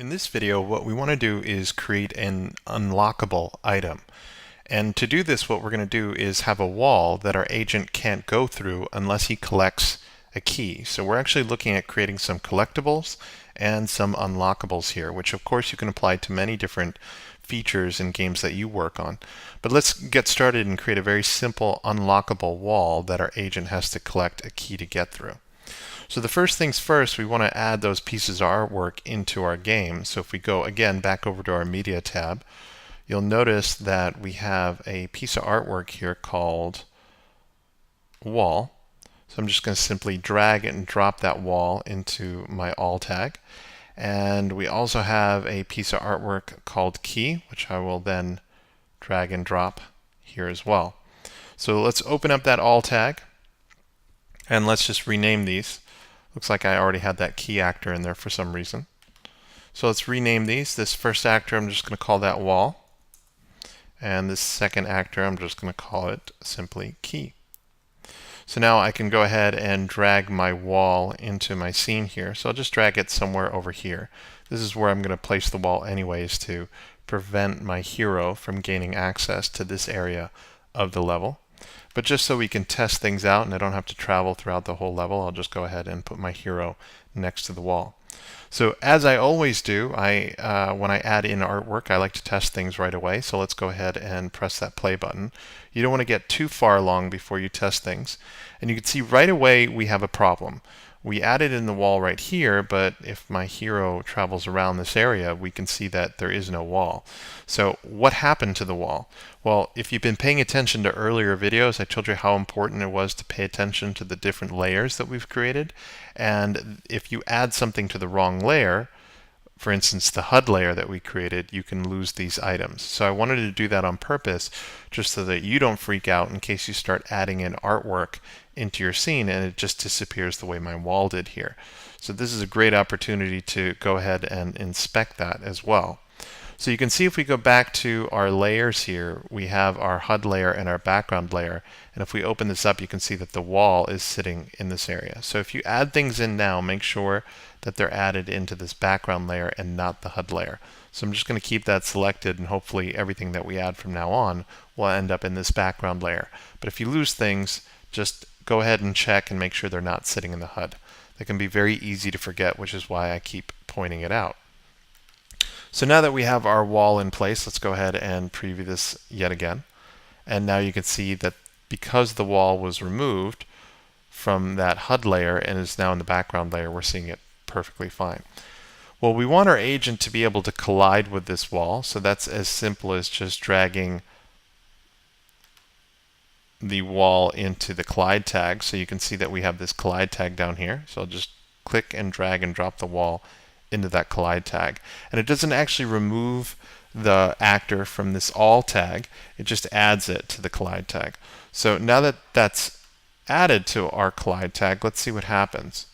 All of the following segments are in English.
In this video, what we want to do is create an unlockable item. And to do this, what we're going to do is have a wall that our agent can't go through unless he collects a key. So we're actually looking at creating some collectibles and some unlockables here, which of course you can apply to many different features in games that you work on. But let's get started and create a very simple unlockable wall that our agent has to collect a key to get through. So the first things first, we want to add those pieces of artwork into our game. So if we go again back over to our Media tab, you'll notice that we have a piece of artwork here called Wall. So I'm just going to simply drag and drop that wall into my all tag. And we also have a piece of artwork called Key, which I will then drag and drop here as well. So let's open up that all tag, and let's just rename these. Looks like I already had that key actor in there for some reason. So let's rename these. This first actor, I'm just going to call that wall. And this second actor, I'm just going to call it simply key. So now I can go ahead and drag my wall into my scene here. So I'll just drag it somewhere over here. This is where I'm going to place the wall anyways to prevent my hero from gaining access to this area of the level. But just so we can test things out and I don't have to travel throughout the whole level, I'll just go ahead and put my hero next to the wall. So as I always do, when I add in artwork, I like to test things right away. So let's go ahead and press that play button. You don't want to get too far along before you test things. And you can see right away we have a problem. We added in the wall right here, but if my hero travels around this area, we can see that there is no wall. So what happened to the wall? Well, if you've been paying attention to earlier videos, I told you how important it was to pay attention to the different layers that we've created. And if you add something to the wrong layer, for instance, the HUD layer that we created, you can lose these items. So I wanted to do that on purpose, just so that you don't freak out in case you start adding in artwork into your scene and it just disappears the way my wall did here. So this is a great opportunity to go ahead and inspect that as well. So you can see if we go back to our layers here, we have our HUD layer and our background layer. And if we open this up, you can see that the wall is sitting in this area. So if you add things in now, make sure that they're added into this background layer and not the HUD layer. So I'm just going to keep that selected, and hopefully everything that we add from now on will end up in this background layer. But if you lose things, just go ahead and check and make sure they're not sitting in the HUD. They can be very easy to forget, which is why I keep pointing it out. So now that we have our wall in place, let's go ahead and preview this yet again. And now you can see that because the wall was removed from that HUD layer and is now in the background layer, we're seeing it perfectly fine. Well, we want our agent to be able to collide with this wall, so that's as simple as just dragging the wall into the collide tag. So you can see that we have this collide tag down here. So I'll just click and drag and drop the wall into that collide tag. And it doesn't actually remove the actor from this all tag, it just adds it to the collide tag. So now that that's added to our collide tag, let's see what happens.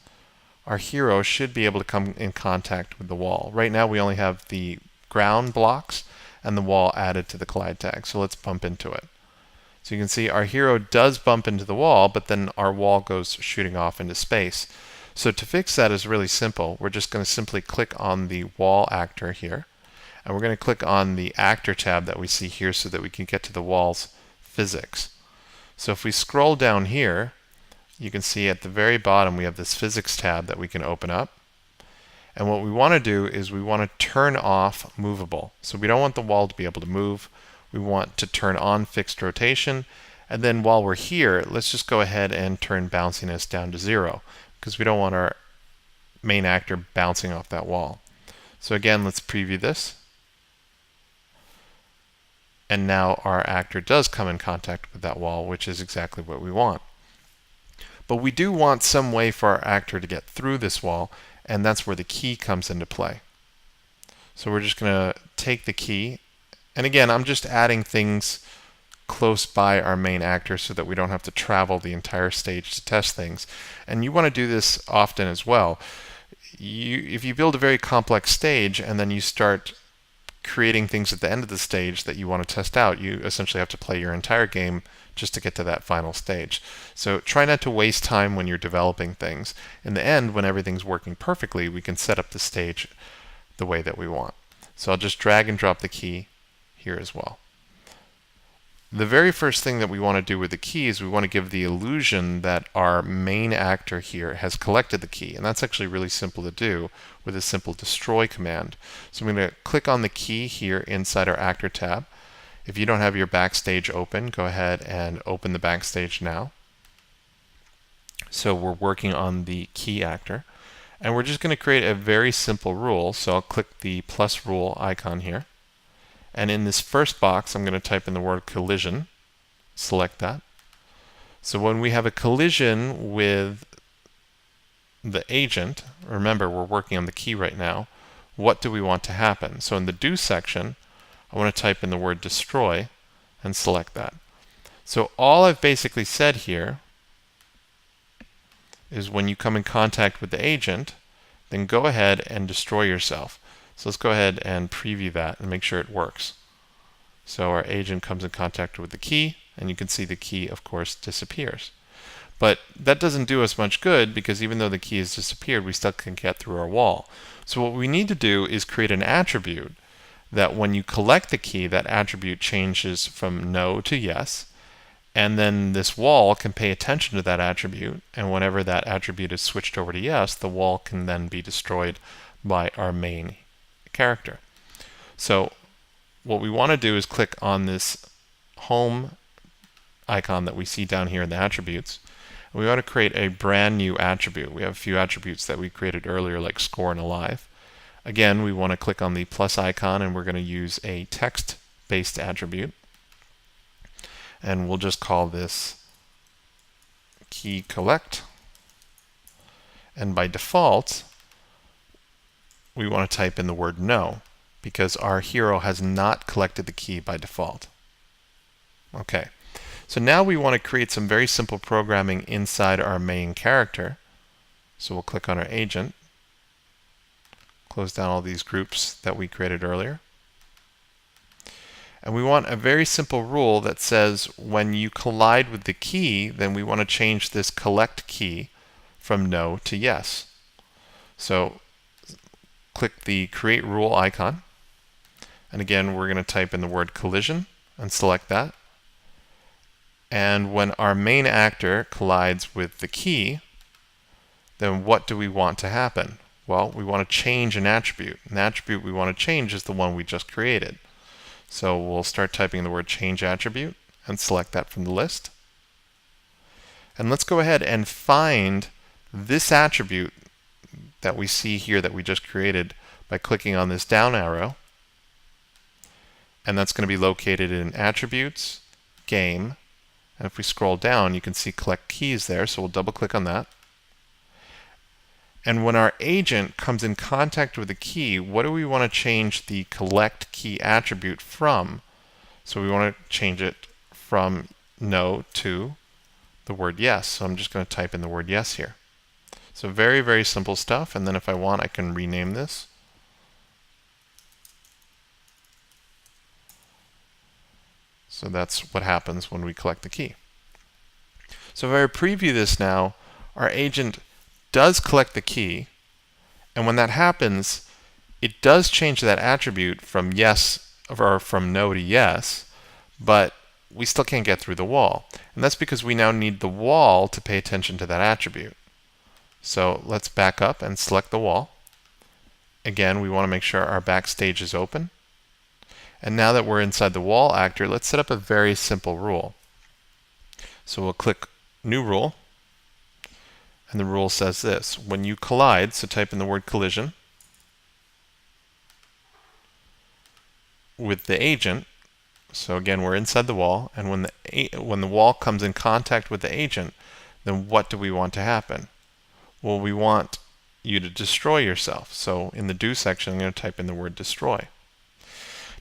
Our hero should be able to come in contact with the wall. Right now we only have the ground blocks and the wall added to the collide tag. So let's bump into it. So you can see our hero does bump into the wall, but then our wall goes shooting off into space. So to fix that is really simple. We're just going to simply click on the wall actor here, and we're going to click on the actor tab that we see here so that we can get to the wall's physics. So if we scroll down here, you can see at the very bottom we have this physics tab that we can open up. And what we want to do is we want to turn off movable. So we don't want the wall to be able to move. We want to turn on fixed rotation. And then while we're here, let's just go ahead and turn bounciness down to 0, because we don't want our main actor bouncing off that wall. So again, let's preview this. And now our actor does come in contact with that wall, which is exactly what we want. But we do want some way for our actor to get through this wall, and that's where the key comes into play. So we're just going to take the key, and again, I'm just adding things close by our main actor so that we don't have to travel the entire stage to test things. And you want to do this often as well. If you build a very complex stage and then you start creating things at the end of the stage that you want to test out, you essentially have to play your entire game just to get to that final stage. So try not to waste time when you're developing things. In the end, when everything's working perfectly, we can set up the stage the way that we want. So I'll just drag and drop the key here as well. The very first thing that we want to do with the key is we want to give the illusion that our main actor here has collected the key. And that's actually really simple to do with a simple destroy command. So I'm going to click on the key here inside our actor tab. If you don't have your backstage open, go ahead and open the backstage now. So we're working on the key actor. And we're just going to create a very simple rule. So I'll click the plus rule icon here. And in this first box, I'm going to type in the word collision. Select that. So when we have a collision with the agent, remember we're working on the key right now, what do we want to happen? So in the do section, I want to type in the word destroy and select that. So all I've basically said here is when you come in contact with the agent, then go ahead and destroy yourself. So let's go ahead and preview that and make sure it works. So our agent comes in contact with the key, and you can see the key, of course, disappears. But that doesn't do us much good because even though the key has disappeared, we still can get through our wall. So what we need to do is create an attribute that when you collect the key, that attribute changes from no to yes. And then this wall can pay attention to that attribute, and whenever that attribute is switched over to yes, the wall can then be destroyed by our main character. So what we want to do is click on this home icon that we see down here in the attributes. We want to create a brand new attribute. We have a few attributes that we created earlier, like score and alive. Again, we want to click on the plus icon, and we're going to use a text-based attribute. And we'll just call this key collect. And by default, we want to type in the word no, because our hero has not collected the key by default. Okay, so now we want to create some very simple programming inside our main character. So we'll click on our agent, close down all these groups that we created earlier. And we want a very simple rule that says when you collide with the key, then we want to change this collect key from no to yes. So click the create rule icon. And again, we're going to type in the word collision and select that. And when our main actor collides with the key, then what do we want to happen? Well, we want to change an attribute. An attribute we want to change is the one we just created. So we'll start typing the word change attribute and select that from the list. And let's go ahead and find this attribute that we see here that we just created by clicking on this down arrow. And that's going to be located in Attributes, Game. And if we scroll down, you can see Collect Keys there, so we'll double click on that. And when our agent comes in contact with the key, what do we want to change the collect key attribute from? So we want to change it from no to the word yes. So I'm just going to type in the word yes here. So very, very simple stuff. And then if I want, I can rename this. So that's what happens when we collect the key. So if I preview this now, our agent does collect the key. And when that happens, it does change that attribute from yes or from no to yes, but we still can't get through the wall. And that's because we now need the wall to pay attention to that attribute. So let's back up and select the wall. Again, we want to make sure our backstage is open. And now that we're inside the wall actor, let's set up a very simple rule. So we'll click New Rule. And the rule says this: when you collide, so type in the word collision, with the agent, so again, we're inside the wall, and when the wall comes in contact with the agent, then what do we want to happen? Well, we want you to destroy yourself. So in the do section, I'm going to type in the word destroy.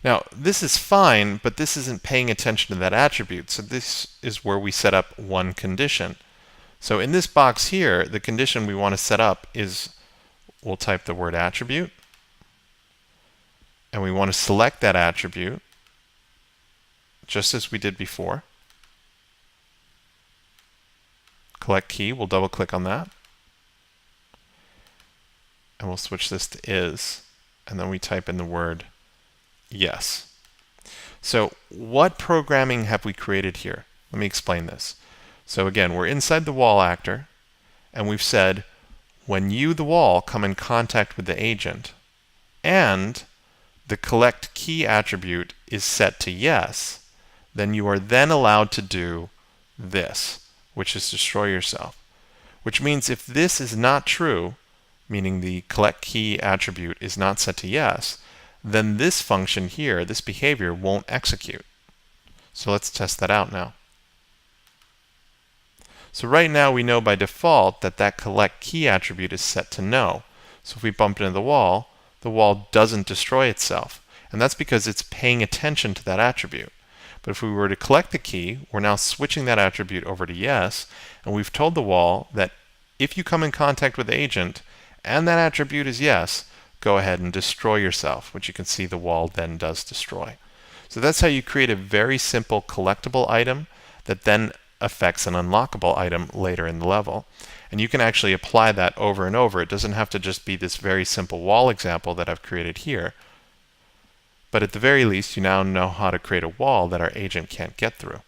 Now, this is fine, but this isn't paying attention to that attribute. So this is where we set up one condition. So in this box here, the condition we want to set up is, we'll type the word attribute, and we want to select that attribute just as we did before. Collect key, we'll double click on that. And we'll switch this to is. and then we type in the word yes. So what programming have we created here? Let me explain this. So again, we're inside the wall actor, and we've said when you, the wall, come in contact with the agent, and the collect key attribute is set to yes, then you are then allowed to do this, which is destroy yourself. Which means if this is not true, meaning the collect key attribute is not set to yes, then this function here, this behavior, won't execute. So let's test that out now. So right now we know by default that that collect key attribute is set to no. So if we bump into the wall doesn't destroy itself. And that's because it's paying attention to that attribute. But if we were to collect the key, we're now switching that attribute over to yes, and we've told the wall that if you come in contact with the agent and that attribute is yes, go ahead and destroy yourself, which you can see the wall then does destroy. So that's how you create a very simple collectible item that then affects an unlockable item later in the level. And you can actually apply that over and over. It doesn't have to just be this very simple wall example that I've created here. But at the very least, you now know how to create a wall that our agent can't get through.